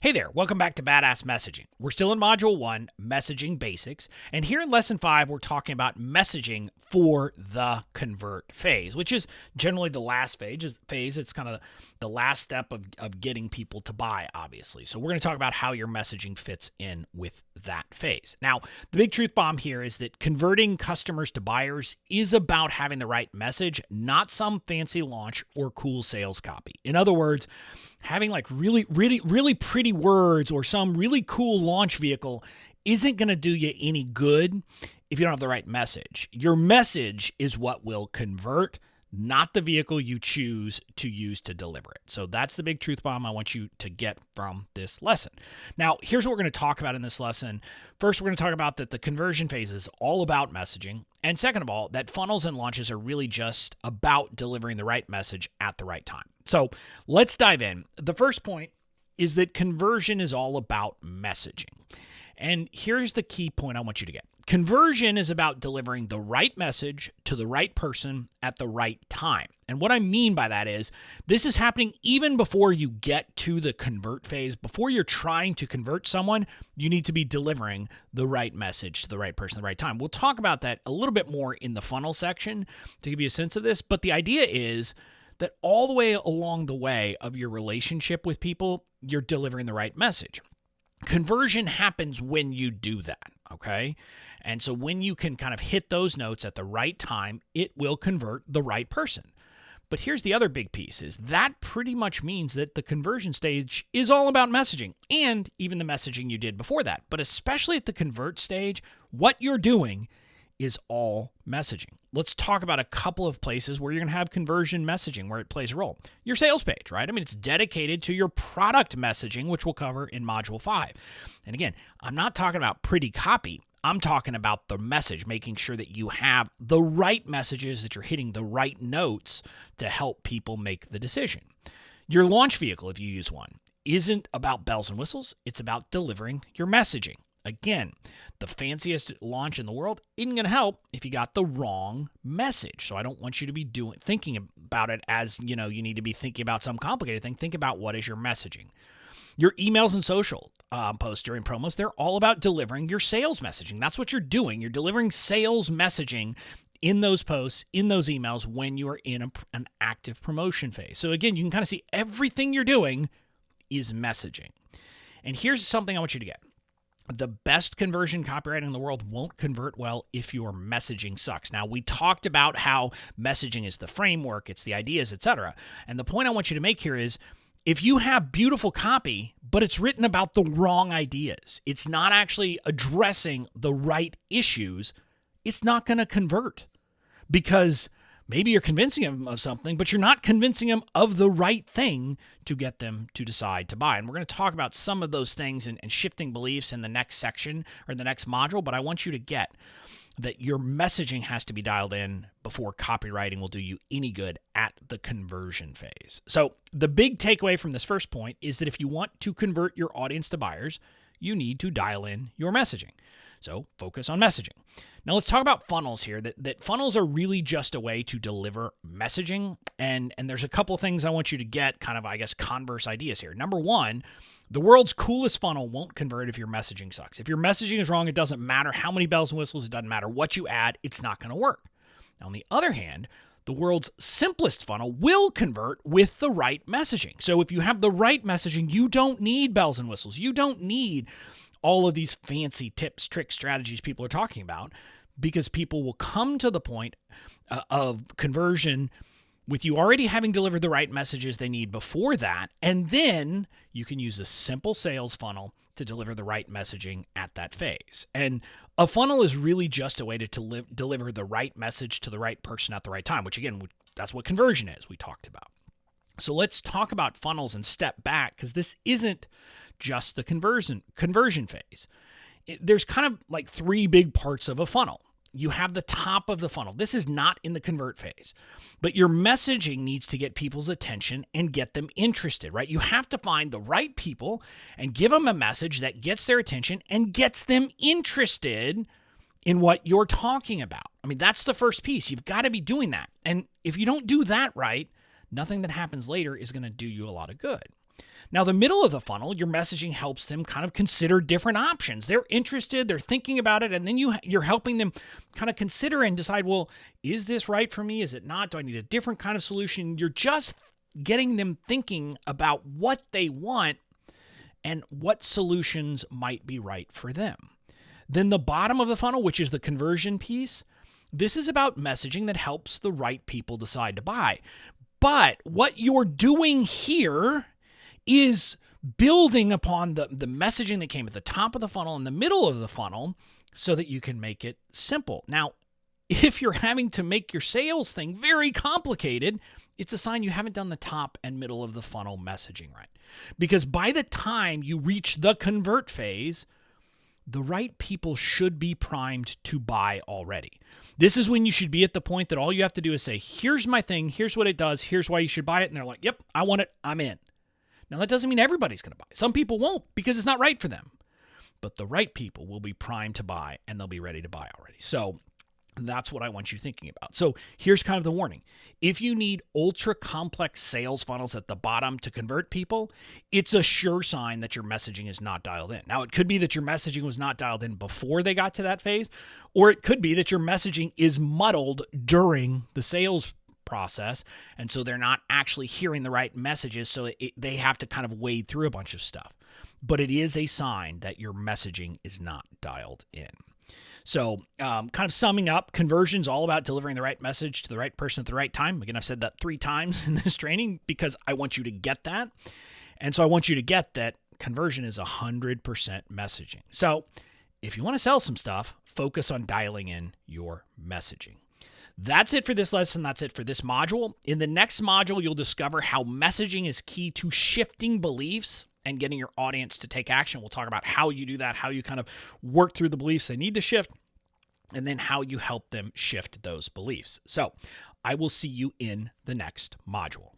Hey there, welcome back to Badass Messaging. We're still in Module 1, Messaging Basics, and here in Lesson 5, we're talking about messaging for the convert phase, which is generally the last phase. It's kind of the last step of getting people to buy, obviously. So we're going to talk about how your messaging fits in with that phase. Now, the big truth bomb here is that converting customers to buyers is about having the right message, not some fancy launch or cool sales copy. In other words, having like really pretty words or some really cool launch vehicle isn't going to do you any good if you don't have the right message. Your message is what will convert, not the vehicle you choose to use to deliver it. So that's the big truth bomb I want you to get from this lesson. Now, here's what we're going to talk about in this lesson. First, we're going to talk about that the conversion phase is all about messaging. And second of all, that funnels and launches are really just about delivering the right message at the right time. So let's dive in. The first point is that conversion is all about messaging. And here's the key point I want you to get. Conversion is about delivering the right message to the right person at the right time. And what I mean by that is this is happening even before you get to the convert phase. Before you're trying to convert someone, you need to be delivering the right message to the right person at the right time. We'll talk about that a little bit more in the funnel section to give you a sense of this. But the idea is that all the way along the way of your relationship with people, you're delivering the right message. Conversion happens when you do that, okay? And so when you can kind of hit those notes at the right time, it will convert the right person. But here's the other big piece is that pretty much means that the conversion stage is all about messaging and even the messaging you did before that. But especially at the convert stage, what you're doing is all messaging. Let's talk about a couple of places where you're going to have conversion messaging where it plays a role. Your sales page, right? I mean, it's dedicated to your product messaging, which we'll cover in Module 5. And again, I'm not talking about pretty copy. I'm talking about the message, making sure that you have the right messages, that you're hitting the right notes to help people make the decision. Your launch vehicle, if you use one, isn't about bells and whistles. It's about delivering your messaging. Again, the fanciest launch in the world isn't going to help if you got the wrong message. So I don't want you to be thinking about it as, you need to be thinking about some complicated thing. Think about what is your messaging. Your emails and social posts during promos, they're all about delivering your sales messaging. That's what you're doing. You're delivering sales messaging in those posts, in those emails when you are in an active promotion phase. So again, you can kind of see everything you're doing is messaging. And here's something I want you to get. The best conversion copywriting in the world won't convert well if your messaging sucks. Now, we talked about how messaging is the framework, it's the ideas, etc. And the point I want you to make here is if you have beautiful copy, but it's written about the wrong ideas, it's not actually addressing the right issues, it's not going to convert because maybe you're convincing them of something, but you're not convincing them of the right thing to get them to decide to buy. And we're going to talk about some of those things and shifting beliefs in the next section or the next module, but I want you to get that your messaging has to be dialed in before copywriting will do you any good at the conversion phase. So the big takeaway from this first point is that if you want to convert your audience to buyers, you need to dial in your messaging. So focus on messaging. Now let's talk about funnels here, that funnels are really just a way to deliver messaging. And there's a couple things I want you to get kind of, converse ideas here. Number one, the world's coolest funnel won't convert if your messaging sucks. If your messaging is wrong, it doesn't matter how many bells and whistles, it doesn't matter what you add, it's not going to work. Now, on the other hand, the world's simplest funnel will convert with the right messaging. So if you have the right messaging, you don't need bells and whistles. You don't need all of these fancy tips, tricks, strategies people are talking about, because people will come to the point of conversion with you already having delivered the right messages they need before that, and then you can use a simple sales funnel to deliver the right messaging at that phase. And a funnel is really just a way to deliver the right message to the right person at the right time, which again, that's what conversion is, we talked about. So let's talk about funnels and step back, because this isn't just the conversion phase. There's kind of like three big parts of a funnel. You have the top of the funnel. This is not in the convert phase, but your messaging needs to get people's attention and get them interested, right? You have to find the right people and give them a message that gets their attention and gets them interested in what you're talking about. I mean, that's the first piece. You've got to be doing that. And if you don't do that right, nothing that happens later is going to do you a lot of good. Now, the middle of the funnel, your messaging helps them kind of consider different options. They're interested, they're thinking about it, and then you're helping them kind of consider and decide, well, is this right for me? Is it not? Do I need a different kind of solution? You're just getting them thinking about what they want and what solutions might be right for them. Then the bottom of the funnel, which is the conversion piece, this is about messaging that helps the right people decide to buy. But what you're doing here is building upon the messaging that came at the top of the funnel and the middle of the funnel so that you can make it simple. Now, if you're having to make your sales thing very complicated, it's a sign you haven't done the top and middle of the funnel messaging right. Because by the time you reach the convert phase, the right people should be primed to buy already. This is when you should be at the point that all you have to do is say, here's my thing, here's what it does, here's why you should buy it. And they're like, yep, I want it, I'm in. Now, that doesn't mean everybody's going to buy. Some people won't because it's not right for them. But the right people will be primed to buy and they'll be ready to buy already. So that's what I want you thinking about. So here's kind of the warning. If you need ultra complex sales funnels at the bottom to convert people, it's a sure sign that your messaging is not dialed in. Now, it could be that your messaging was not dialed in before they got to that phase, or it could be that your messaging is muddled during the sales process, and so they're not actually hearing the right messages, so they have to kind of wade through a bunch of stuff. But it is a sign that your messaging is not dialed in. So kind of summing up, conversion's all about delivering the right message to the right person at the right time. Again, I've said that 3 times in this training because I want you to get that. And so I want you to get that conversion is 100% messaging. So if you want to sell some stuff, focus on dialing in your messaging. That's it for this lesson. That's it for this module. In the next module, you'll discover how messaging is key to shifting beliefs and getting your audience to take action. We'll talk about how you do that, how you kind of work through the beliefs they need to shift, and then how you help them shift those beliefs. So I will see you in the next module.